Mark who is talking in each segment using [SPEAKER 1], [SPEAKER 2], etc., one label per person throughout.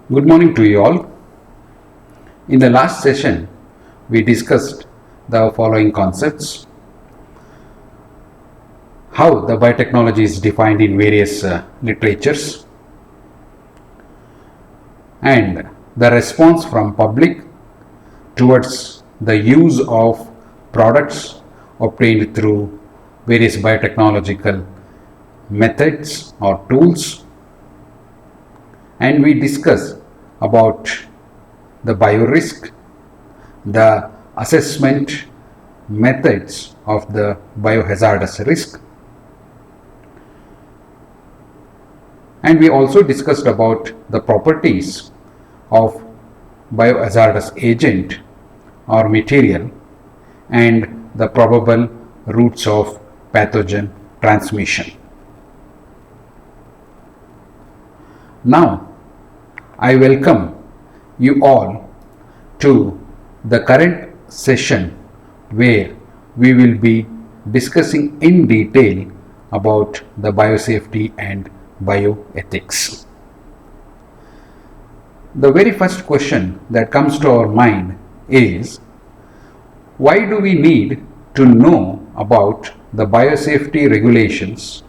[SPEAKER 1] Good morning to you all. In the last session, we discussed the following concepts: how the biotechnology is defined in various literatures, and the response from public towards the use of products obtained through various biotechnological methods or tools, and we discuss about the biorisk, the assessment methods of the biohazardous risk, and we also discussed about the properties of biohazardous agent or material and the probable routes of pathogen transmission. Now, I welcome you all to the current session where we will be discussing in detail about the biosafety and bioethics. The very first question that comes to our mind is, why do we need to know about the biosafety regulations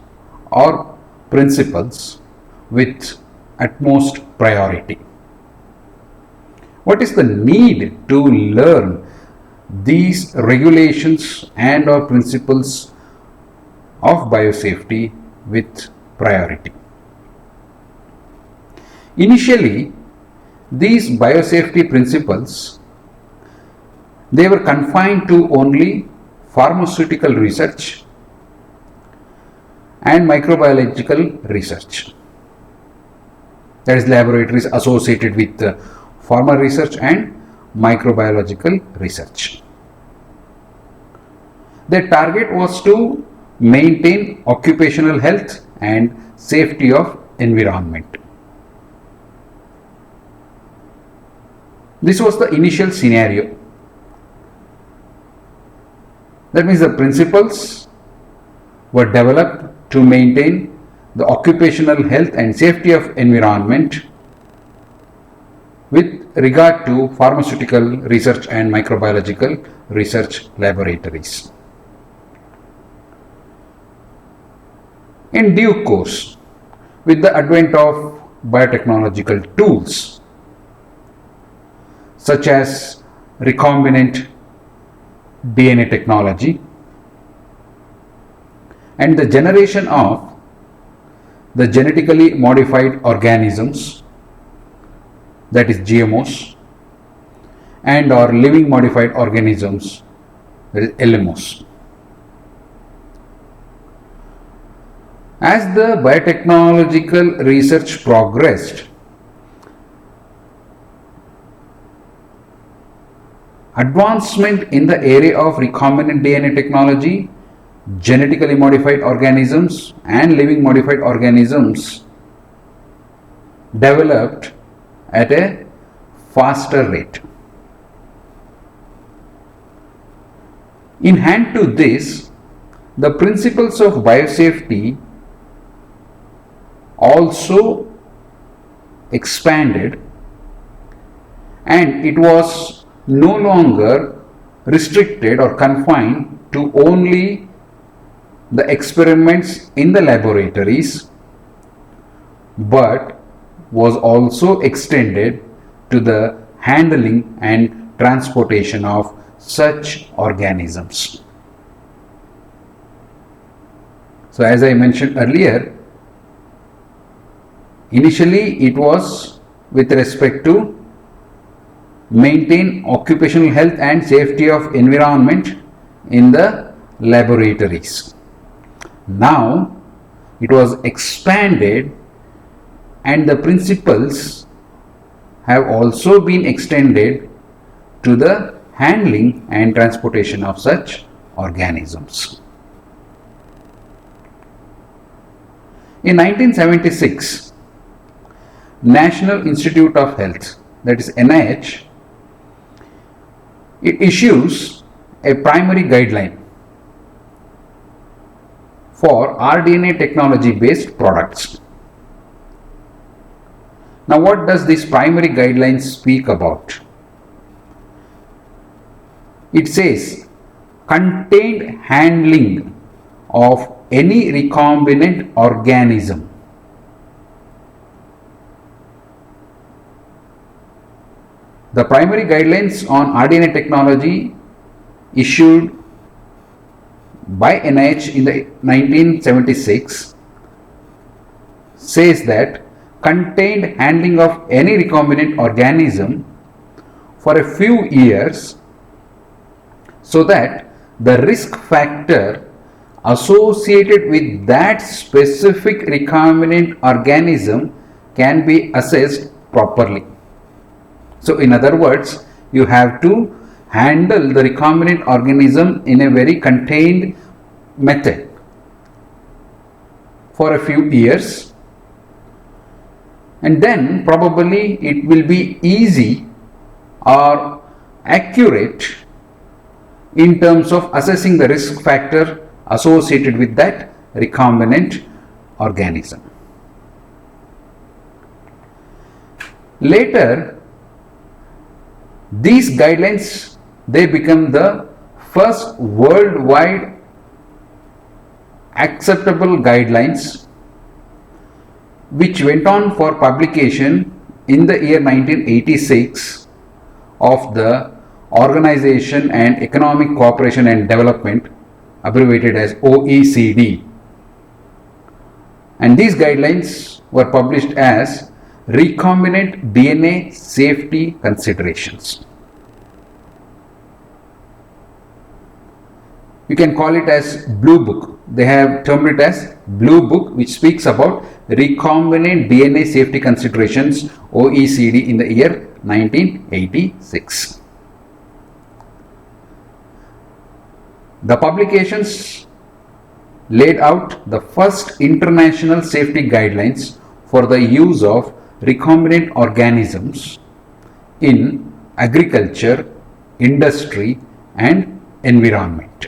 [SPEAKER 1] or principles with utmost priority? What is the need to learn these regulations and or principles of biosafety with priority? Initially, these biosafety principles, they were confined to only pharmaceutical research and microbiological research. That is, laboratories associated with pharma research and microbiological research. Their target was to maintain occupational health and safety of environment. This was the initial scenario. That means the principles were developed to maintain the occupational health and safety of environment with regard to pharmaceutical research and microbiological research laboratories. In due course, with the advent of biotechnological tools such as recombinant DNA technology and the generation of the genetically modified organisms, that is GMOs, and or living modified organisms, that is LMOs. As the biotechnological research progressed, advancement in the area of recombinant DNA technology, genetically modified organisms and living modified organisms developed at a faster rate. In hand to this, the principles of biosafety also expanded, and it was no longer restricted or confined to only the experiments in the laboratories, but was also extended to the handling and transportation of such organisms. So, as I mentioned earlier, initially it was with respect to maintain occupational health and safety of environment in the laboratories. Now it was expanded, and the principles have also been extended to the handling and transportation of such organisms. In 1976, National Institute of Health, that is NIH, it issues a primary guideline for rDNA technology based products. Now, what does this primary guidelines speak about? It says contained handling of any recombinant organism. The primary guidelines on RDNA technology issued by NIH in the 1976 says that contained handling of any recombinant organism for a few years so that the risk factor associated with that specific recombinant organism can be assessed properly. So, in other words, you have to handle the recombinant organism in a very contained method for a few years, and then probably it will be easy or accurate in terms of assessing the risk factor associated with that recombinant organism. Later, these guidelines, they become the first worldwide acceptable guidelines, which went on for publication in the year 1986 of the Organization and Economic Cooperation and Development, abbreviated as OECD. And these guidelines were published as Recombinant DNA Safety Considerations. You can call it as Blue Book. They have termed it as Blue Book, which speaks about Recombinant DNA Safety Considerations, OECD, in the year 1986. The publications laid out the first international safety guidelines for the use of recombinant organisms in agriculture, industry, and environment.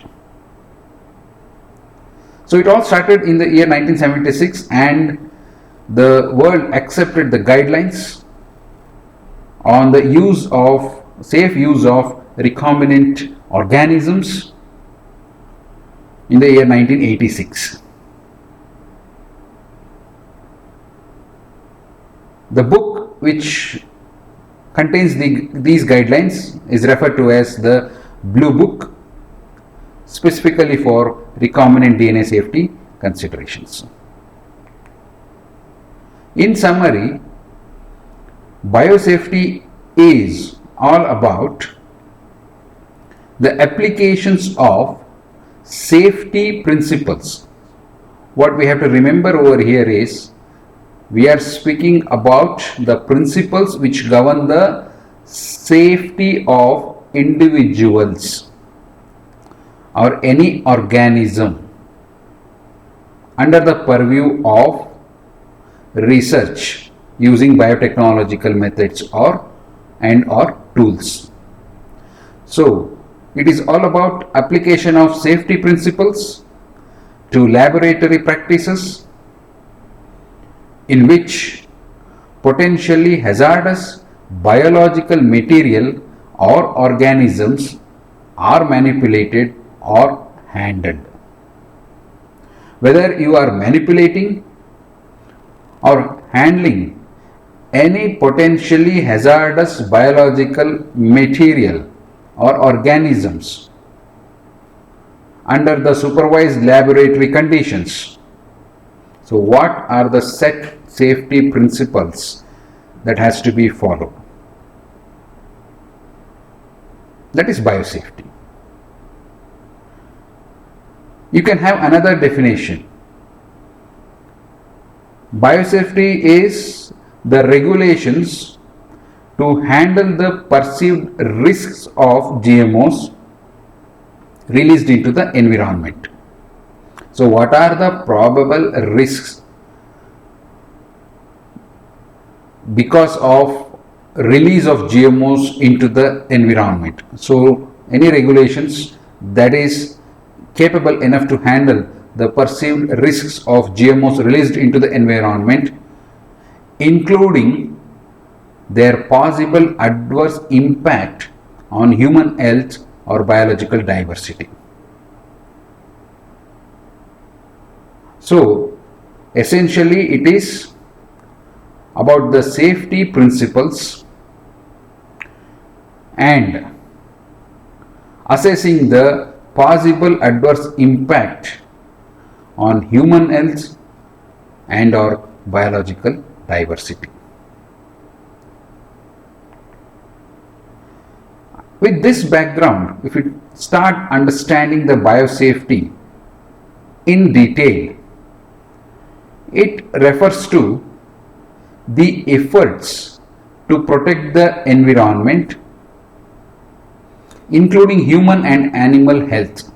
[SPEAKER 1] So it all started in the year 1976, and the world accepted the guidelines on the safe use of recombinant organisms in the year 1986. The book which contains these guidelines is referred to as the Blue Book, specifically for recombinant DNA safety considerations. In summary, biosafety is all about the applications of safety principles. What we have to remember over here is we are speaking about the principles which govern the safety of individuals or any organism under the purview of research using biotechnological methods or tools. So, it is all about application of safety principles to laboratory practices in which potentially hazardous biological material or organisms are manipulated or handled. Whether you are manipulating or handling any potentially hazardous biological material or organisms under the supervised laboratory conditions. So what are the set safety principles that has to be followed? That is biosafety. You can have another definition. Biosafety is the regulations to handle the perceived risks of GMOs released into the environment. So what are the probable risks because of release of GMOs into the environment? So any regulations that is capable enough to handle the perceived risks of GMOs released into the environment, including their possible adverse impact on human health or biological diversity. So, essentially, it is about the safety principles and assessing the possible adverse impact on human health and or biological diversity. With this background, if we start understanding the biosafety in detail, it refers to the efforts to protect the environment, including human and animal health.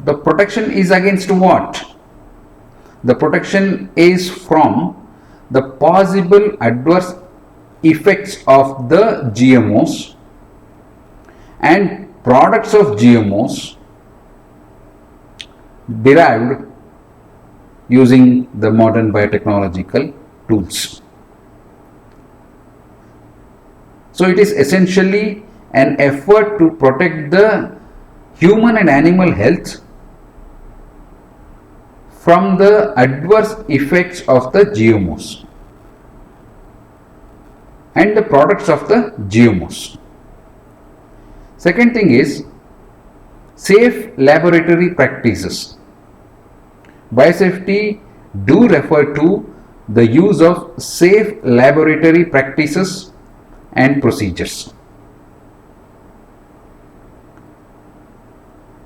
[SPEAKER 1] The protection is against what? The protection is from the possible adverse effects of the GMOs and products of GMOs derived using the modern biotechnological tools. So it is essentially an effort to protect the human and animal health from the adverse effects of the GMOs and the products of the GMOs. Second thing is safe laboratory practices. Biosafety do refer to the use of safe laboratory practices and procedures.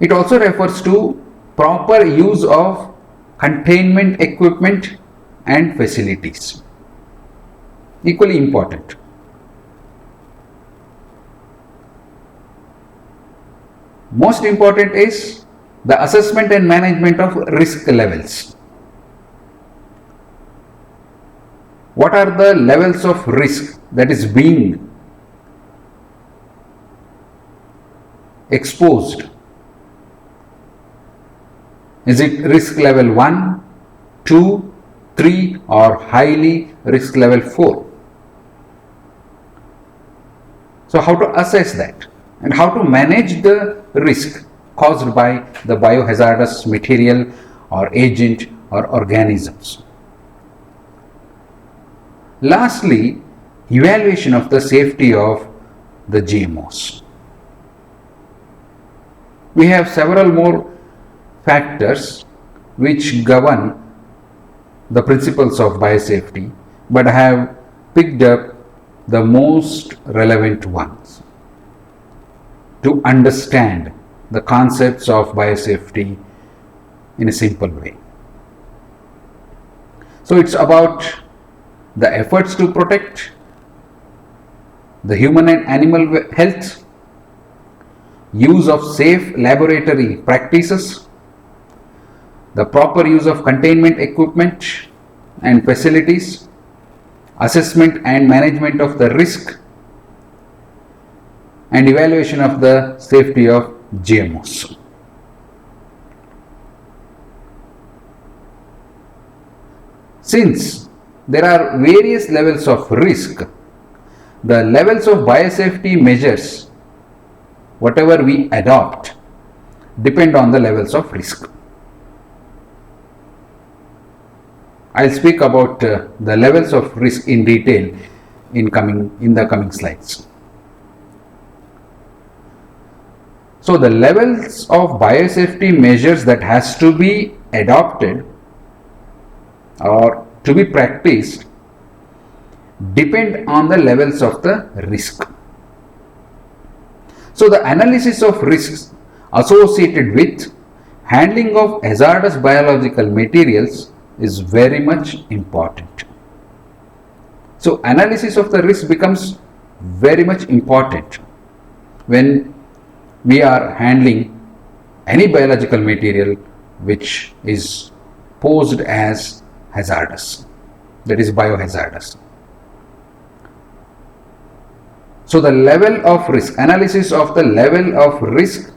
[SPEAKER 1] It also refers to proper use of containment equipment and facilities. Equally important. Most important is the assessment and management of risk levels. What are the levels of risk that is being exposed? Is it risk level 1, 2, 3 or highly risk level 4? So how to assess that and how to manage the risk caused by the biohazardous material or agent or organisms. Lastly, evaluation of the safety of the GMOs. We have several more factors which govern the principles of biosafety, but I have picked up the most relevant ones to understand the concepts of biosafety in a simple way. So it's about the efforts to protect the human and animal health, use of safe laboratory practices, the proper use of containment equipment and facilities, assessment and management of the risk, and evaluation of the safety of GMOs. Since there are various levels of risk, the levels of biosafety measures, whatever we adopt, depend on the levels of risk. I'll speak about the levels of risk in detail in the coming slides. So the levels of biosafety measures that has to be adopted or to be practiced depend on the levels of the risk. So the analysis of risks associated with handling of hazardous biological materials is very much important. So analysis of the risk becomes very much important when we are handling any biological material which is posed as hazardous, that is biohazardous. So the level of risk, analysis of the level of risk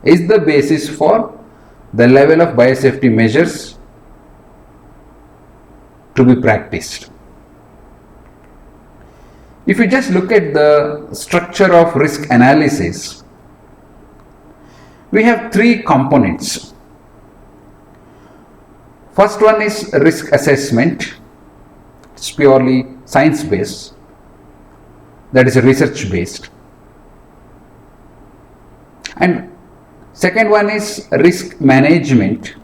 [SPEAKER 1] is the basis for the level of biosafety measures to be practiced. If you just look at the structure of risk analysis, we have three components. First one is risk assessment. It's purely science based, that is research based. And second one is risk management,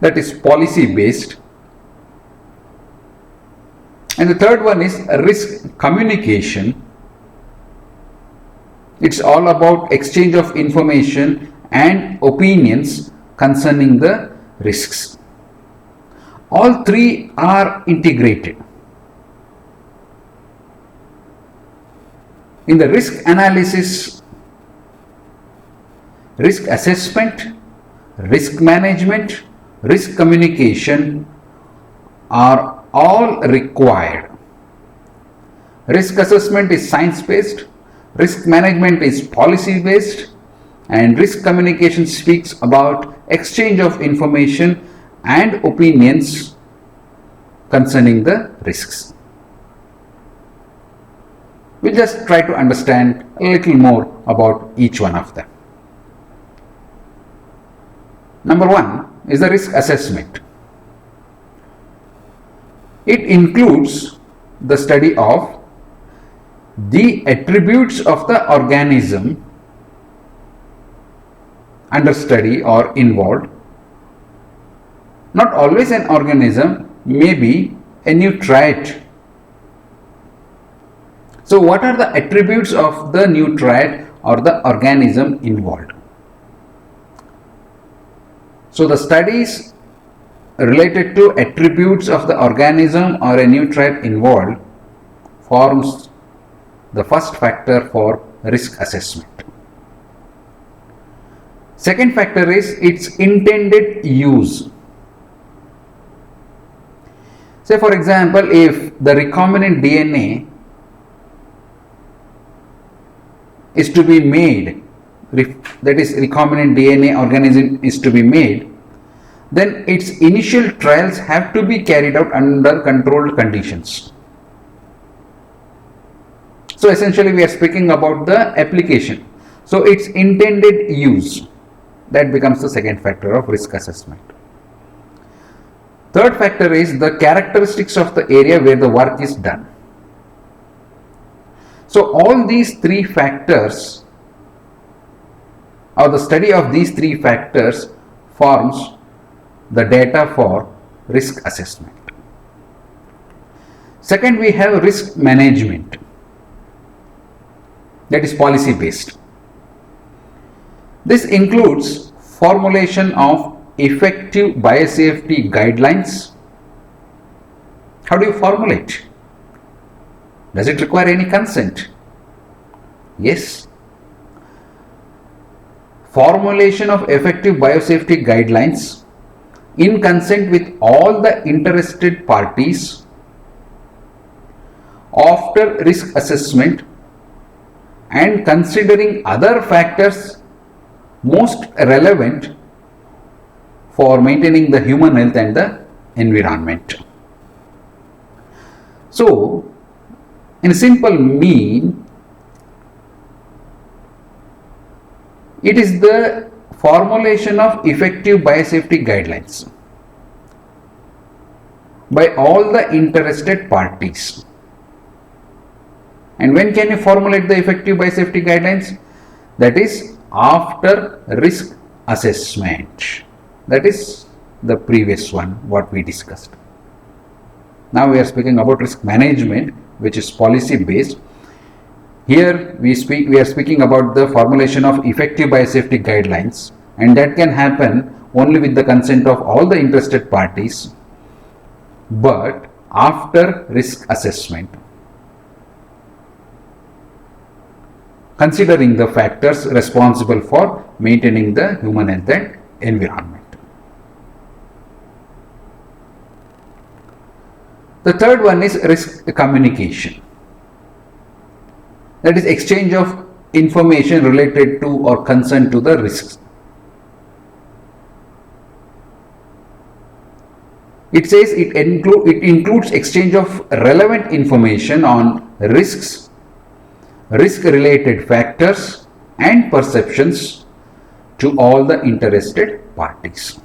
[SPEAKER 1] that is policy based. And the third one is risk communication. It's all about exchange of information and opinions concerning the risks. All three are integrated. In the risk analysis, risk assessment, risk management, risk communication are all required. Risk assessment is science based, risk management is policy based, and risk communication speaks about exchange of information and opinions concerning the risks. We'll just try to understand a little more about each one of them. Number one is the risk assessment. It includes the study of the attributes of the organism under study or involved. Not always an organism, maybe a nutrient. So what are the attributes of the nutrient or the organism involved? So the studies related to attributes of the organism or a nutrient involved forms the first factor for risk assessment. Second factor is its intended use. Say for example, if the recombinant DNA is to be made, that is recombinant DNA organism is to be made, then its initial trials have to be carried out under controlled conditions. So essentially we are speaking about the application. So its intended use, that becomes the second factor of risk assessment. Third factor is the characteristics of the area where the work is done. So all these three factors, or the study of these three factors, forms the data for risk assessment. Second, we have risk management, that is policy based. This includes formulation of effective biosafety guidelines. How do you formulate? Does it require any consent? Yes. Formulation of effective biosafety guidelines in consent with all the interested parties after risk assessment and considering other factors most relevant for maintaining the human health and the environment. So, in simple mean, it is the formulation of effective biosafety guidelines by all the interested parties. And when can you formulate the effective biosafety guidelines? That is after risk assessment. That is the previous one what we discussed. Now we are speaking about risk management, which is policy based. Here we are speaking about the formulation of effective biosafety guidelines, and that can happen only with the consent of all the interested parties, but after risk assessment, considering the factors responsible for maintaining the human health and environment. The third one is risk communication. That is exchange of information related to or concerned to the risks. It says it includes exchange of relevant information on risks, risk related factors and perceptions to all the interested parties.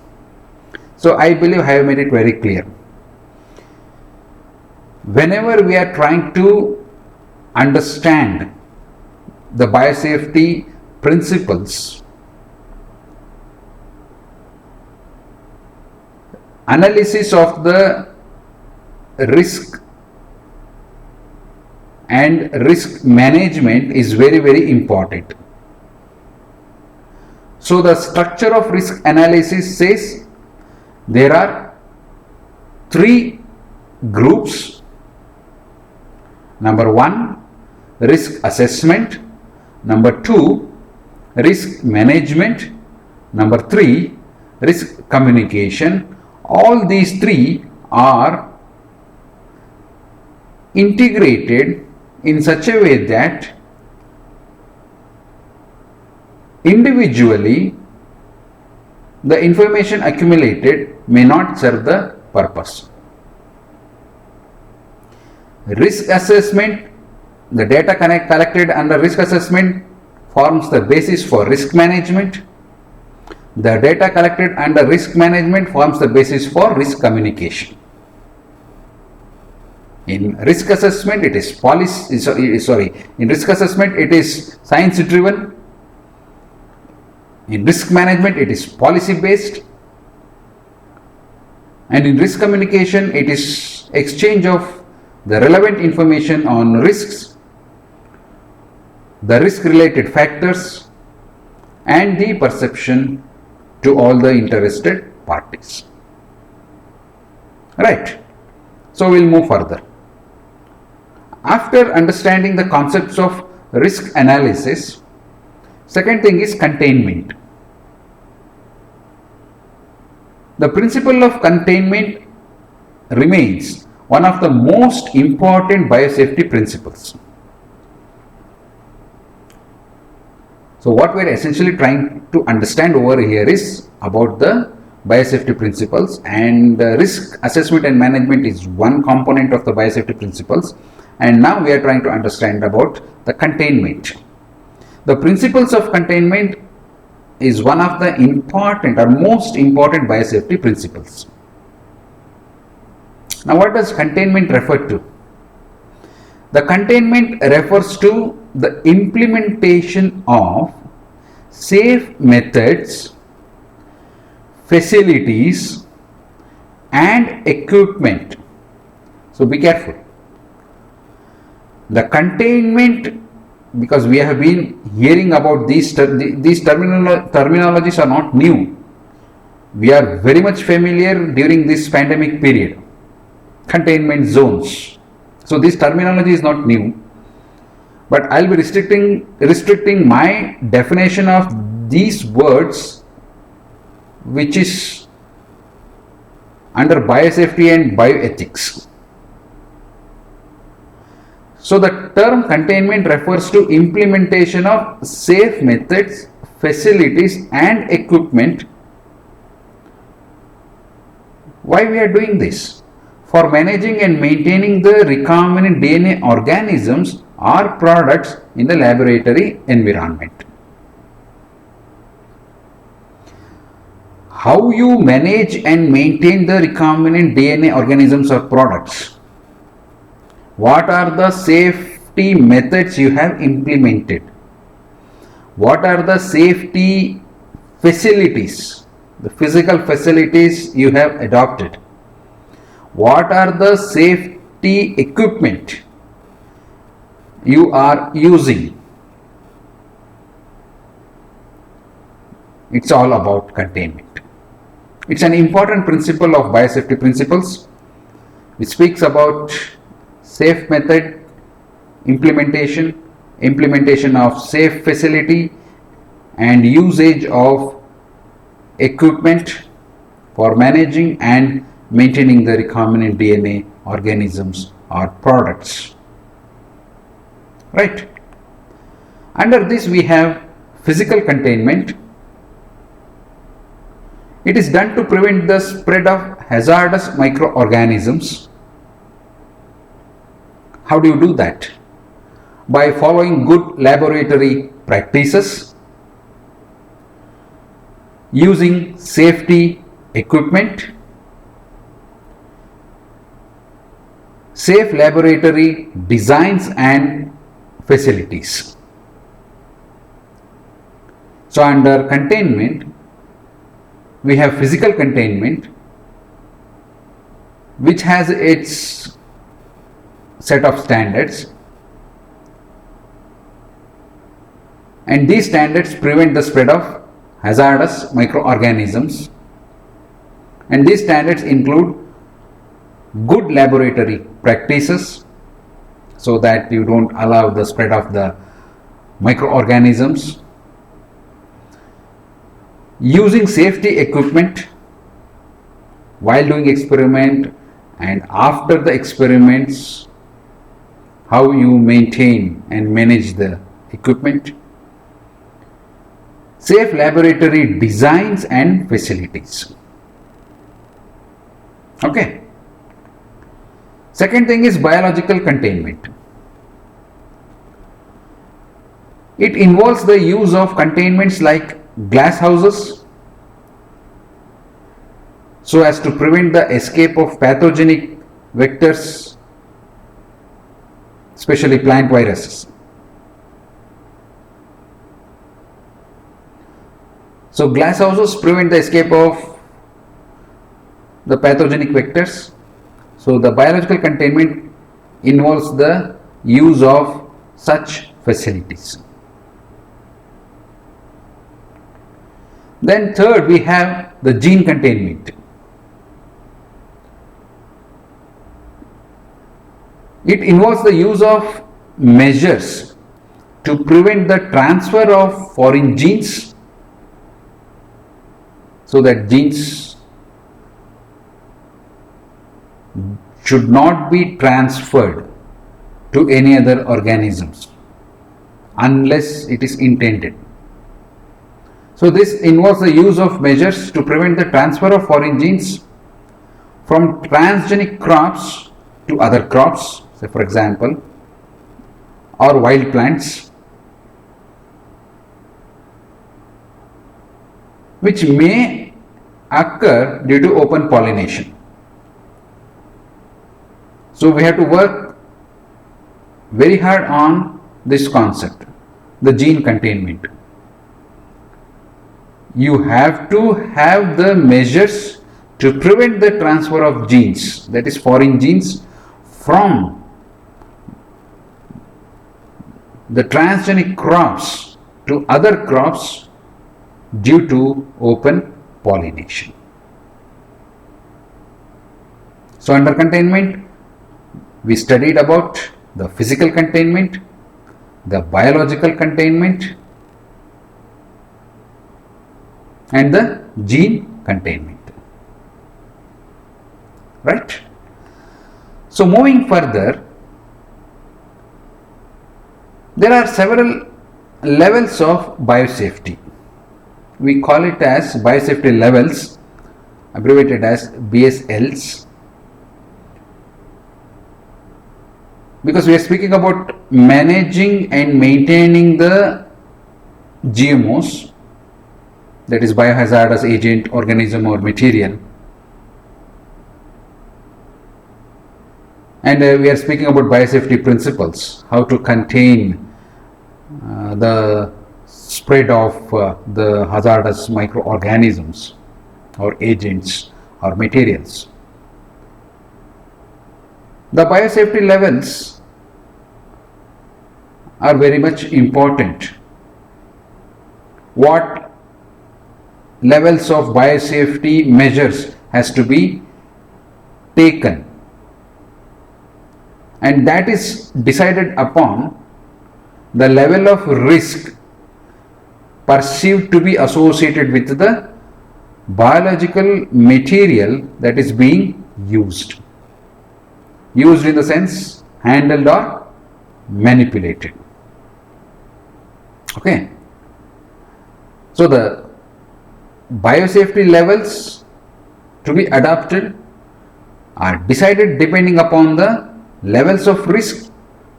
[SPEAKER 1] So I believe I have made it very clear. Whenever we are trying to understand the biosafety principles, analysis of the risk and risk management is very, very important. So the structure of risk analysis says there are three groups. Number one, risk assessment. Number two, risk management. Number three, risk communication. All these three are integrated in such a way that individually the information accumulated may not serve the purpose. Risk assessment, the data collected under risk assessment forms the basis for risk management. The data collected under risk management forms the basis for risk communication. In risk assessment, it is in risk assessment, it is science driven. In risk management, it is policy based. And in risk communication, it is exchange of the relevant information on risks, the risk related factors, and the perception to all the interested parties. Right. So we'll move further. After understanding the concepts of risk analysis, second thing is containment. The principle of containment remains one of the most important biosafety principles. So what we are essentially trying to understand over here is about the biosafety principles, and risk assessment and management is one component of the biosafety principles, and now we are trying to understand about the containment. The principles of containment is one of the important or most important biosafety principles. Now what does containment refer to? The containment refers to the implementation of safe methods, facilities and equipment. So be careful. The containment, because we have been hearing about these terminologies are not new. We are very much familiar during this pandemic period. Containment zones. So this terminology is not new, but I'll be restricting my definition of these words, which is under biosafety and bioethics. So the term containment refers to implementation of safe methods, facilities and equipment. Why we are doing this? For managing and maintaining the recombinant DNA organisms or products in the laboratory environment. How you manage and maintain the recombinant DNA organisms or products? What are the safety methods you have implemented? What are the safety facilities, the physical facilities you have adopted? What are the safety equipment you are using? It's all about containment. It's an important principle of biosafety principles, which speaks about safe method implementation of safe facility and usage of equipment for managing and maintaining the recombinant DNA organisms or products. Right. Under this we have physical containment. It is done to prevent the spread of hazardous microorganisms. How do you do that? By following good laboratory practices, using safety equipment, safe laboratory designs and facilities. So under containment, we have physical containment, which has its set of standards, and these standards prevent the spread of hazardous microorganisms, and these standards include good laboratory practices so that you don't allow the spread of the microorganisms, using safety equipment while doing experiment and after the experiments, how you maintain and manage the equipment, safe laboratory designs and facilities. Okay. Second thing is biological containment. It involves the use of containments like glass houses so as to prevent the escape of pathogenic vectors, especially plant viruses. So glass houses prevent the escape of the pathogenic vectors. So the biological containment involves the use of such facilities. Then third, we have the gene containment. It involves the use of measures to prevent the transfer of foreign genes, so that genes should not be transferred to any other organisms unless it is intended. So this involves the use of measures to prevent the transfer of foreign genes from transgenic crops to other crops, say for example, or wild plants, which may occur due to open pollination. So we have to work very hard on this concept, the gene containment. You have to have the measures to prevent the transfer of genes, that is foreign genes, from the transgenic crops to other crops due to open pollination. So under containment, we studied about the physical containment, the biological containment, and the gene containment. Right? So moving further, there are several levels of biosafety. We call it as biosafety levels, abbreviated as BSLs, because we are speaking about managing and maintaining the GMOs, that is biohazardous agent, organism or material, and we are speaking about biosafety principles, how to contain the spread of the hazardous microorganisms or agents or materials. The biosafety levels are very much important. What levels of biosafety measures has to be taken, and that is decided upon the level of risk perceived to be associated with the biological material that is being used. Used in the sense handled or manipulated. Okay. So the biosafety levels to be adopted are decided depending upon the levels of risk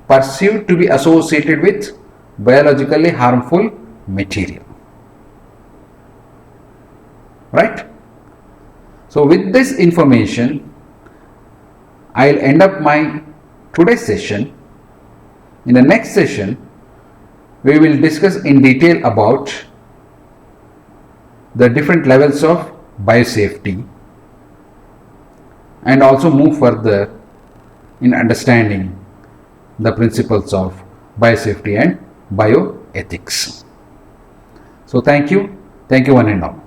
[SPEAKER 1] perceived to be associated with biologically harmful material. Right? So with this information, I'll end up my today's session. In the next session, we will discuss in detail about the different levels of biosafety and also move further in understanding the principles of biosafety and bioethics. So thank you one and all.